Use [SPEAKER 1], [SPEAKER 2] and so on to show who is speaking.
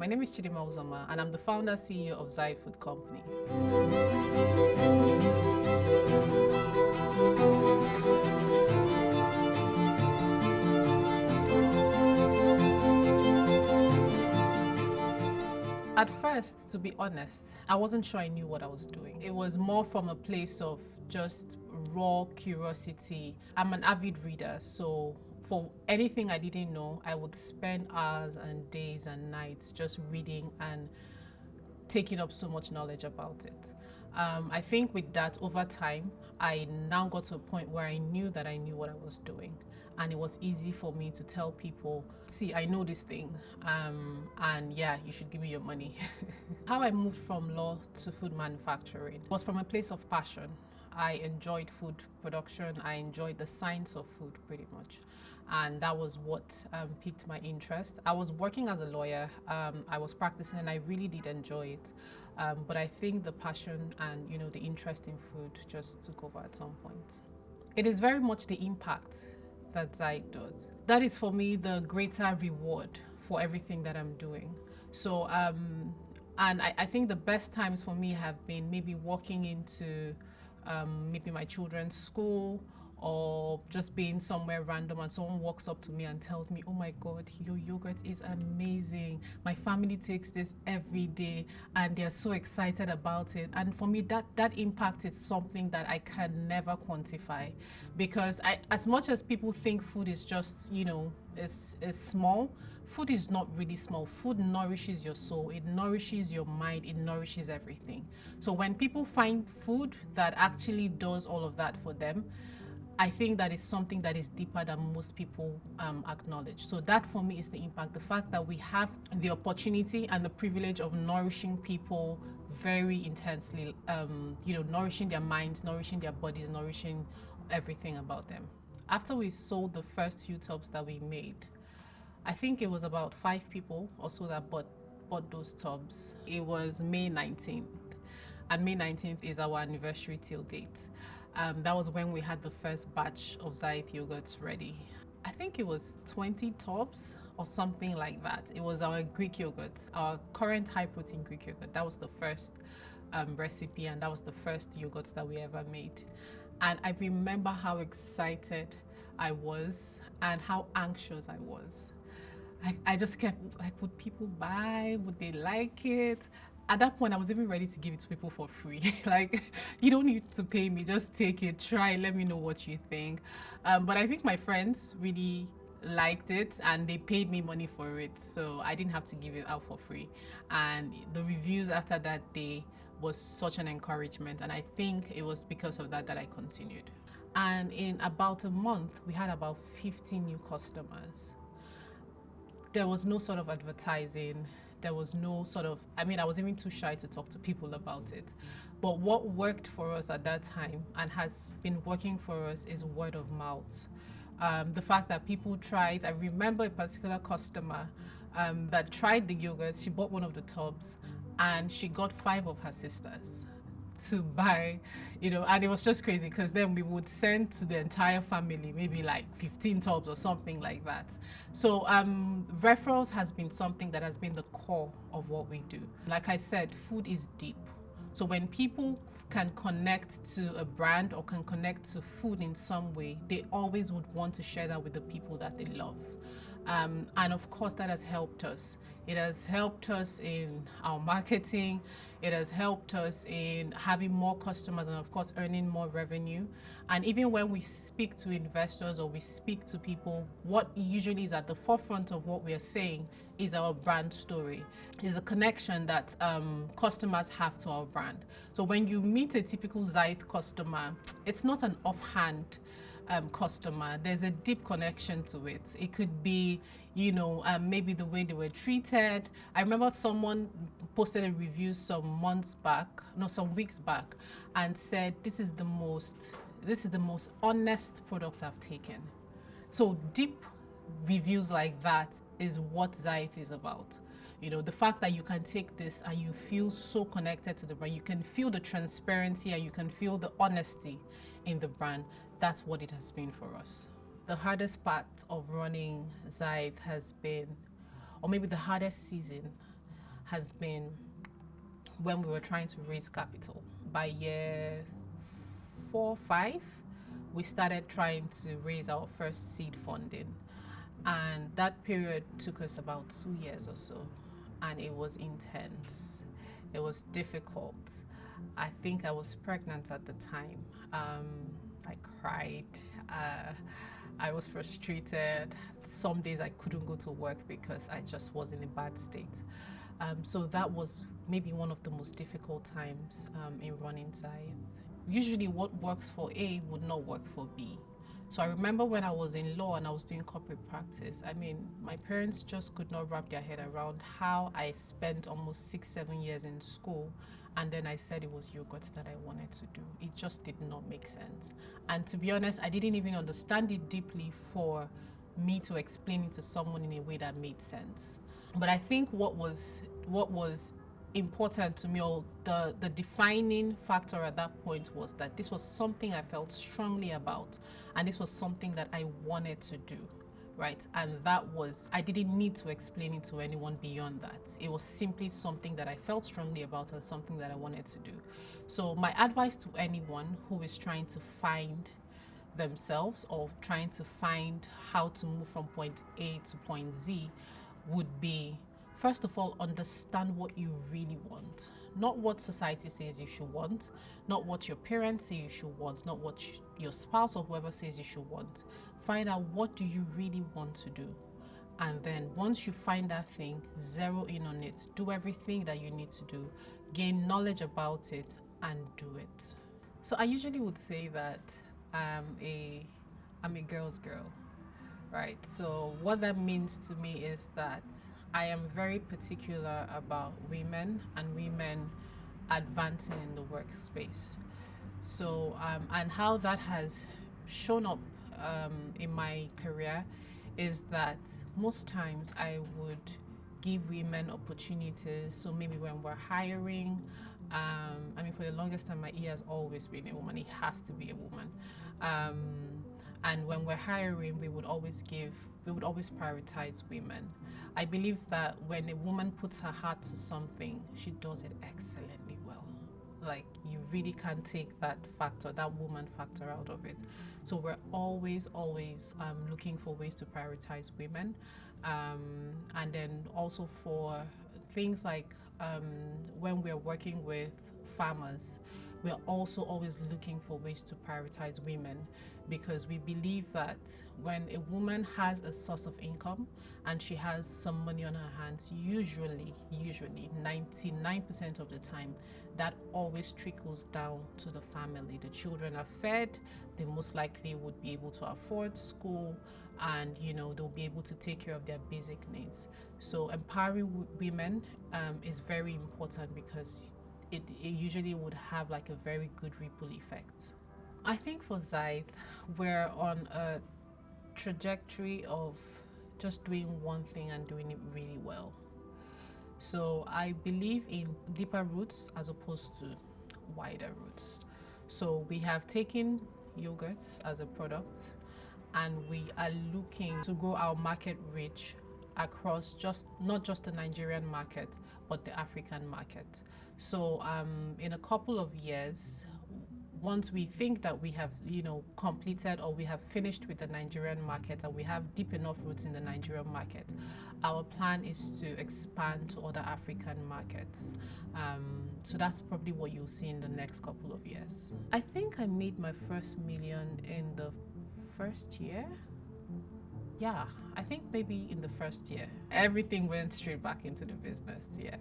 [SPEAKER 1] My name is Chidinma Uzoma, and I'm the founder CEO of Zayith Food Company. At first, to be honest, I wasn't sure I knew what I was doing. It was more from a place of just raw curiosity. I'm an avid reader, so for anything I didn't know, I would spend hours and days and nights just reading and taking up so much knowledge about it. I think with that, over time, I now got to a point where I knew that I knew what I was doing. And it was easy for me to tell people, see, I know this thing, and yeah, you should give me your money. How I moved from law to food manufacturing was from a place of passion. I enjoyed food production. I enjoyed the science of food pretty much. And that was what piqued my interest. I was working as a lawyer. I was practicing and I really did enjoy it. But I think the passion and the interest in food just took over at some point. It is very much the impact that Zayith does. That is for me the greater reward for everything that I'm doing. So, and I think the best times for me have been maybe walking into maybe my children's school, or just being somewhere random and someone walks up to me and tells me, oh my God, your yogurt is amazing. My family takes this every day and they're so excited about it. And for me, that impact is something that I can never quantify, because as much as people think food is just, is small, food is not really small. Food nourishes your soul, it nourishes your mind, it nourishes everything. So when people find food that actually does all of that for them, I think that is something that is deeper than most people acknowledge. So that for me is the impact, the fact that we have the opportunity and the privilege of nourishing people very intensely, nourishing their minds, nourishing their bodies, nourishing everything about them. After we sold the first few tubs that we made, I think it was about 5 people or so that bought those tubs. It was May 19th, and May 19th is our anniversary till date. That was when we had the first batch of Zayith yogurts ready. I think it was 20 tubs or something like that. It was our Greek yogurt, our current high protein Greek yogurt. That was the first recipe, and that was the first yogurt that we ever made. And I remember how excited I was and how anxious I was. I just kept like, would people buy? Would they like it? At that point, I was even ready to give it to people for free. Like, you don't need to pay me, just take it, try, let me know what you think. But I think my friends really liked it and they paid me money for it. So I didn't have to give it out for free. And the reviews after that day was such an encouragement. And I think it was because of that I continued. And in about a month, we had about 50 new customers. There was no sort of advertising. There was no sort of, I was even too shy to talk to people about it. But what worked for us at that time and has been working for us is word of mouth. The fact that people tried, I remember a particular customer that tried the yogurt. She bought one of the tubs and she got 5 of her sisters to buy, and it was just crazy, because then we would send to the entire family maybe like 15 tubs or something like that. So referrals has been something that has been the core of what we do. Like I said, food is deep. So when people can connect to a brand or can connect to food in some way, they always would want to share that with the people that they love. And of course, that has helped us. It has helped us in our marketing. It has helped us in having more customers and, of course, earning more revenue. And even when we speak to investors or we speak to people, what usually is at the forefront of what we are saying is our brand story, is a connection that customers have to our brand. So when you meet a typical Zayith customer, it's not an offhand customer. There's a deep connection to it. It could be, maybe the way they were treated. I remember someone posted a review some weeks back, and said, this is the most honest product I've taken. So deep reviews like that is what Zayith is about. The fact that you can take this and you feel so connected to the brand, you can feel the transparency and you can feel the honesty in the brand. That's what it has been for us. The hardest part of running Zayith has been, or maybe the hardest season, has been when we were trying to raise capital. By year 4, 5, we started trying to raise our first seed funding. And that period took us about 2 years or so. And it was intense. It was difficult. I think I was pregnant at the time. I cried. I was frustrated. Some days I couldn't go to work because I just was in a bad state. So that was maybe one of the most difficult times in running Zayith. Usually what works for A would not work for B. So I remember when I was in law and I was doing corporate practice, I mean, my parents just could not wrap their head around how I spent almost 6, 7 years in school, and then I said it was yogurt that I wanted to do. It just did not make sense. And to be honest, I didn't even understand it deeply for me to explain it to someone in a way that made sense. But I think what was important to me, or the defining factor at that point, was that this was something I felt strongly about, and this was something that I wanted to do, right? And that was, I didn't need to explain it to anyone beyond that. It was simply something that I felt strongly about and something that I wanted to do. So my advice to anyone who is trying to find themselves or trying to find how to move from point A to point Z would be, first of all, understand what you really want. Not what society says you should want, not what your parents say you should want, not what your spouse or whoever says you should want. Find out, what do you really want to do? And then once you find that thing, zero in on it. Do everything that you need to do. Gain knowledge about it and do it. So I usually would say that I'm a girl's girl, right? So what that means to me is that I am very particular about women and women advancing in the workspace. So, and how that has shown up in my career is that most times I would give women opportunities. So maybe when we're hiring, I mean, for the longest time, my E has always been a woman. It has to be a woman. And when we're hiring, we would always prioritize women. I believe that when a woman puts her heart to something, she does it excellently well. Like, you really can't take that factor, that woman factor, out of it. So we're always looking for ways to prioritize women. And then also for things like when we're working with farmers, we're also always looking for ways to prioritize women, because we believe that when a woman has a source of income and she has some money on her hands, usually 99% of the time, that always trickles down to the family. The children are fed, they most likely would be able to afford school, and they'll be able to take care of their basic needs. So empowering women is very important, because it usually would have like a very good ripple effect. I think for Zayith, we're on a trajectory of just doing one thing and doing it really well. So I believe in deeper roots as opposed to wider roots. So we have taken yogurts as a product, and we are looking to grow our market reach across not just the Nigerian market, but the African market. So in a couple of years, once we think that we have completed, or we have finished with the Nigerian market and we have deep enough roots in the Nigerian market, our plan is to expand to other African markets. So that's probably what you'll see in the next couple of years. I think I made my first million in the first year. Yeah, I think maybe in the first year. Everything went straight back into the business, yeah.